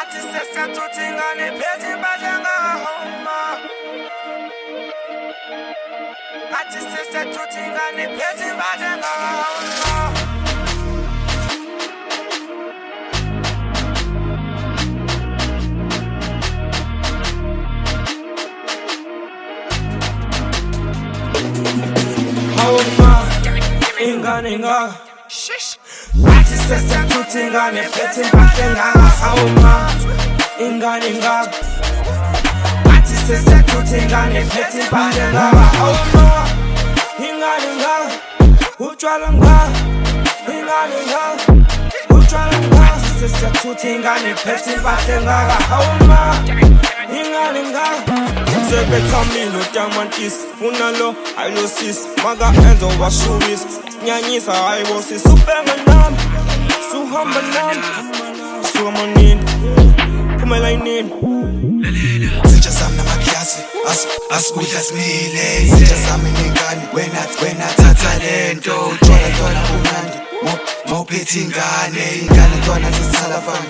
Atisesa tutingane peti mbajenga homa. Atisesa tutingane peti mbajenga homa. Homa, inga. Atisesa tutingane peti mbajenga homa. Inga. Atisesa tutingane peti mbajenga homa. Inga. Utwalanга. Inga. Utwalanga. Atisesa tutingane peti mbajenga homa. Inga. Sebetamilo diamantis, unalo ilosis, maga enzo washumis, nyanyisa iwosi, supermanam, suhambanam, suhamanin, kumelainin. Sijazam namakiasi, asibudlasmile, sijazam iningani, wena tata lento, twana kumnandi, mawuphethe ingane twana zisithalafani,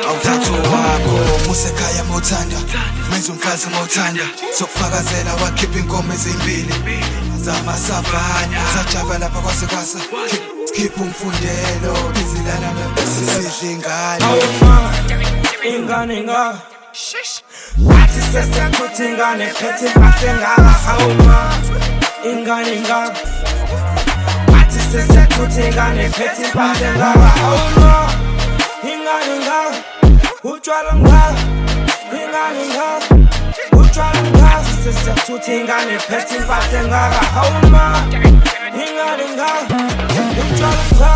awuthathu wakho, musekhaya mawuthanda, menza umfazi mawuthanda, sokufakazela wakhipha inkomo ezimbili, zamasavana, sajava lapha kwasekwasa, khipha umfundelo, izilana mesidla ingane. Awuma, inga. Atisesa tutingane peti mbajenga homa. Inga. Atisesa tutingane peti mbajenga homa. Inga. Utwalanga. Inga. Utwalanga. Atisesa tutingane peti mbajenga homa. Inga. Utwalanga.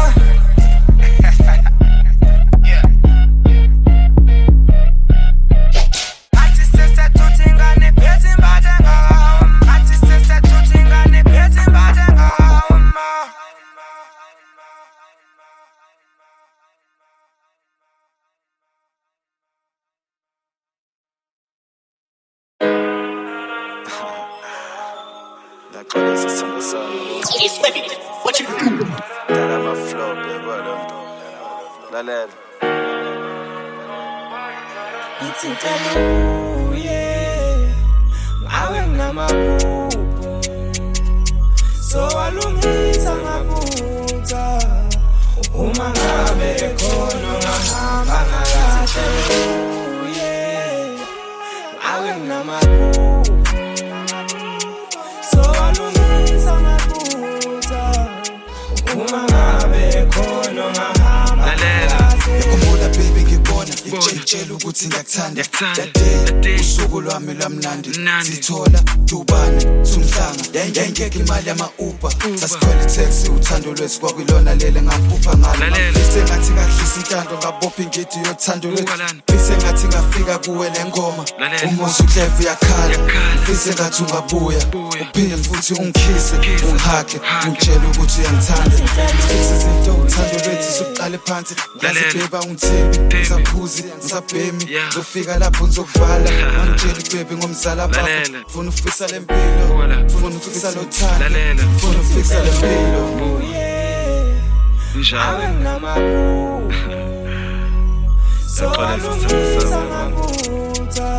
It's baby, what you do? That I'm a flop, Lalela. Ithinteluye ngawe namaphupho so alungisa ngaphutha uma ngabe khona ngahamba ngalahleuye ngawe namaphupho so alungisa ngaphutha uma ngabe khona ngahamba Yakhumbula baby ngibona ngitshela ukuthi ngiyakuthanda Daddy usuku lwami lwamnandi sithola dubana sumhlanga yengeke imali yama-Uber sasikhwela taxi uthando lwethu kwakulona lele ngampupha ngalo ngifise ngathi ngahlisa intando ngabopha ingidi yothando lwethu ngifise ngathi ngafika kuwe le ngoma umuzi ucleve uyakhala ngifise ngathi ungabuya uphinde futhi ungikhise ungihage ungitshela ukuthi uyangithanda ngifise izinto uthando lwethu sokuqala phansi ngiyazibheba ungithembi ngisaphuzi ngisabhemi ngizofika lapho ngizokuvala angitsheli baby ngomzala bakho funa ufisa lempilo funa ufisa lothando funa ufisa lempilo ngawe namaphupho so alungisa ngaphutha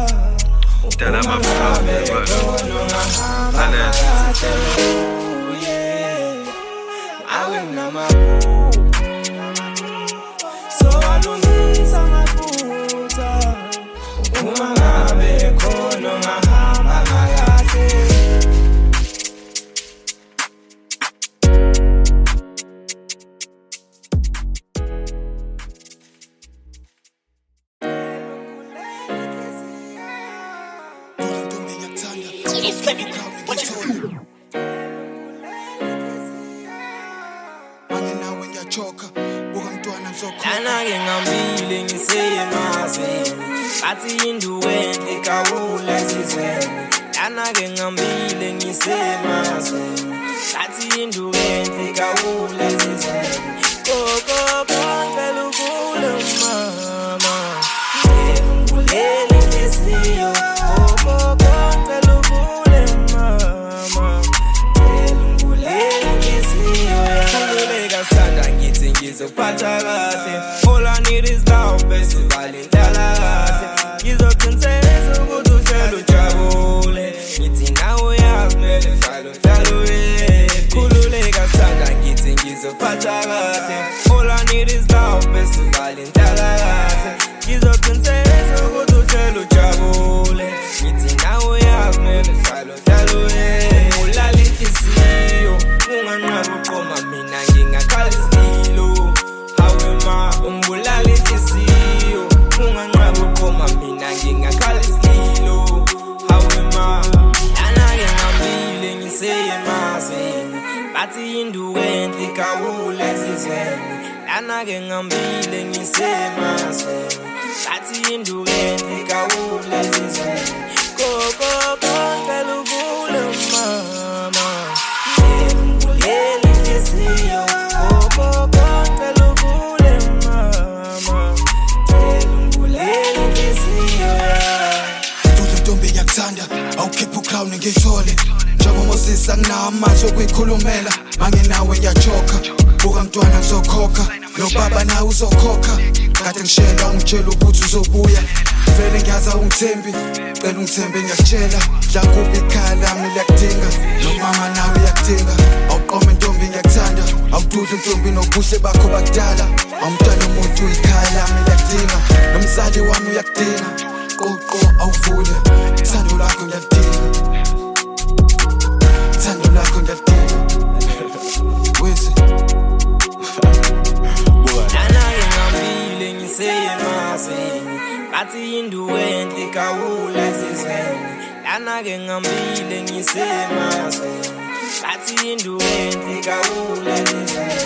That I'm a flop, ngawe namaphupho so alungisa ngaphutha uma ngabe khona ngahamba ngakahle. It's baby, what you do? Lana-ke ngambile ngiseyemazini bathi induwende kawula ezizweni Lana-ke ngambile ngiseyemazini bathi induwende kawula ezizweni Koko phangela ukule mama ngilele ngesiyo Koko phangela ukule mama ngilele ngesiyo Ngizophatha kahle I need is love bese balindala kahle ngizoqiniseka ukuthi uhlelo ujabule ngithi nawe yazimele njalo khululeka sanda ngithi ngizophatha kahle all I need is love bese balindala kahle ngizoqiniseka ukuthi uhlelo ujabule ngithi nawe yazimele njalo ulala inhliziyo unganqabi uqoma mina ngingakhala isililo hawema ungibulala inhliziyo unganqabi uqoma mina ngingakhala isililo hawema lana-ke ngihambile ngiseyemazini bathi induku enhle ikawule ezizweni lana-ke ngihambile ngiseyemazini bathi induku enhle ikawule ezizweni ngicela uvule mama ngibulele inhliziyo ngicela uvule mama ngibulele inhliziyo Dudu ntombi ngiyakuthanda awukhipha ucrown ngiyithole njengoba Moses anginawo amazwi okuyikhulumela mangenawe ngiyajoka buka mntwana ngizokhokha nobaba nawe uzokhokha kade ngishela ungitshela ukuthi uzobuya vele ngiyazi awungithembi cela ungithembe ngiyakutshela dlakubi ikhaya lami liyakudinga nomama nawe uyakudinga awuqome ntombi ngiyakuthanda awududu ntombi nobuhle bakho bakudala awumntwana umuntu ikhaya lami liyakudinga nomzali wami uyakudinga qoqo awuvule thando lakho ngiyalidinga thando lakho ngiyalidinga wezi lana-ke ngihambile ngiseyemazini bathi induku enhle ikawule ezizweni lana-ke ngihambile ngiseyemazini bathi induku enhle ikawule ezizweni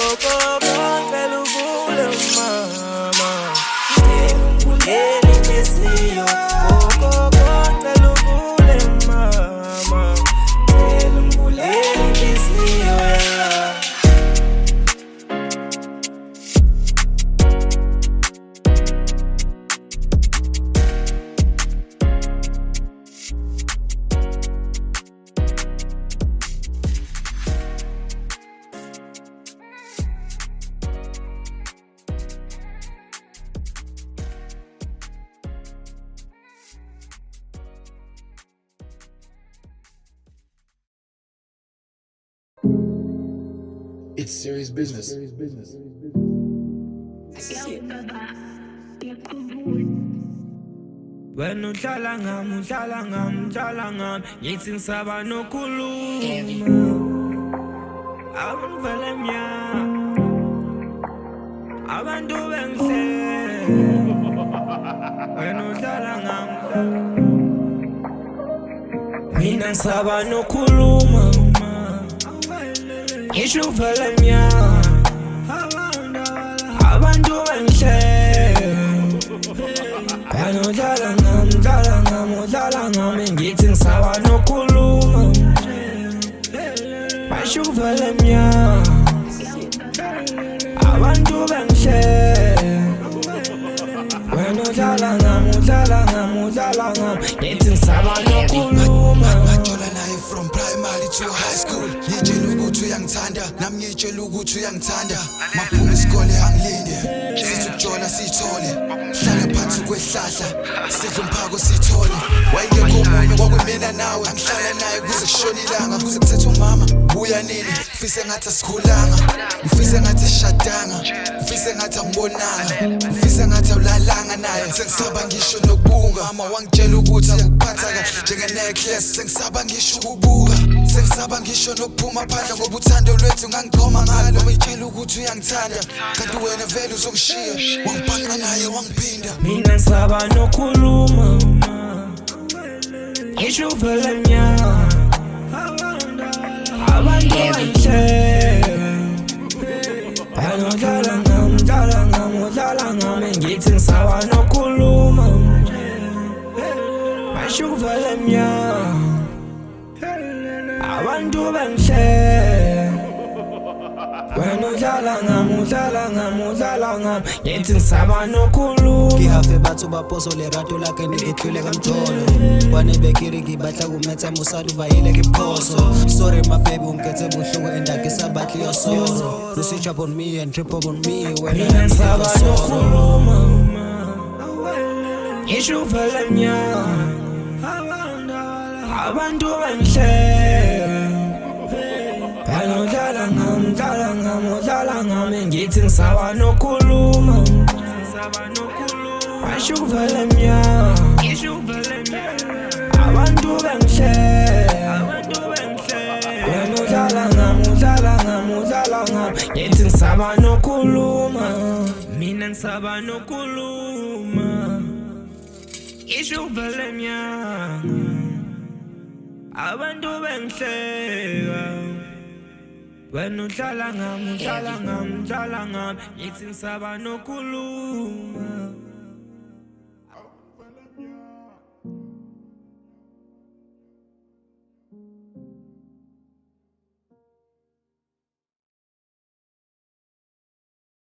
ngicela uvule mama ngibulele inhliziyo ngicela uvule mama ngibulele inhliziyo It's serious business. wena uhlala ngami ngithi ngisaba nokhuluma abangivele emnyama abantu bengihlele wena uhlala ngami mina ngisaba nokhuluma ngisho uvele emnyama abantu bengihlele wena udlala ngami ngithi ngisaba nokhuluma basho uvele emnyama abantu bengihlele wena udlala ngami ngithi ngisaba nokhuluma Ngajola naye from primary to high school ngitshela ukuthi uyangithanda nami ngitshela ukuthi uyangithanda maphuma isikole angilinde sithi ukujola sithole hlale phansi kwehlahla sidle umphako sithole wayengekho omunye kwakwimina nawe angihlala naye kuze kushona ilanga kuze kuthethe umama buya nini ngifise ngathi asikhulanga ngifise ngathi sishadanga ngifise ngathi angibonanga ngifise ngathi awulalanga naye sengisaba ngisho nokubunga mama wangitshela ukuthi akuphatha kahle njenge-necklace sengisaba ngisho ukubuka sengisaba ngisho nokuphuma phandle ngoba uthando lwethu ngangiqhoma ngalo noma ngitshela ukuthi uyangithanda kanti wena vele uzongishiya wangibhaqa naye wangiphinda mina ngisaba nokhuluma ngisho uvele emnyama abantu bengihlele wena udlala ngami ngithi ngisaba nokhuluma basho uvele emnyama abantu bengihlele wena udlala ngami ngithi ngisaba nokhuluma ngihafe batho baposo lerato lakhe ngigehlule kamjolo bane bekiri ngibatla kumetsa musadu vayile kiphoso sorry my baby ungikhethe buhluku endakisa batli yosoro you switch up on me and trip up on me mina wena ngisaba ngisaba nokhuluma ngisho uvele mnyama abantu bengihleka udlala ngami ngithi ngisaba nokhuluma asho uvele mnyama abantu bengihleka udlala ngami ngithi ngisaba nokhuluma mina ngisaba nokhuluma isho uvele mnyama abantu bengihleka wena udlala ngami ngithi ngisaba nokhuluma